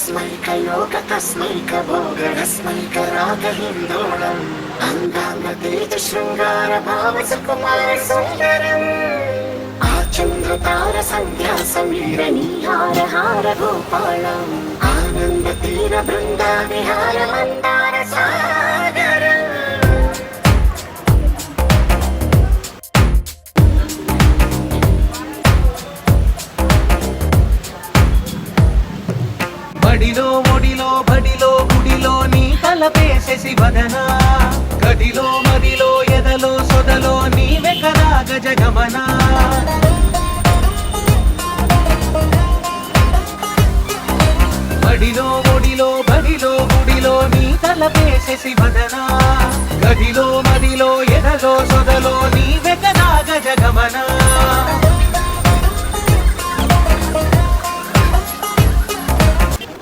तस्मैकलोकतस्मैकभोगरस्मैकरागहिन्दोळम् अङ्गाङ्गतेजशृङ्गारभावसुकुमारसुन्दरम् आचन्द्रतारसन्ध्यासमीरणीहारहारगोपालम् आनन्दतीरबृन्दाविहारमन्दारसागरम् బడిలో ఒడిలో బడిలో గుడిలో నీ తలపేసేసి వదనా గదిలో మదిలో ఎదలో సొదలో నీవే కదా గజగమనా బడిలో ఒడిలో బడిలో గుడిలో నీ తలపేసేసి వదనా గదిలో మదిలో ఎదలో సొదలో నీవే కదా గజగమనా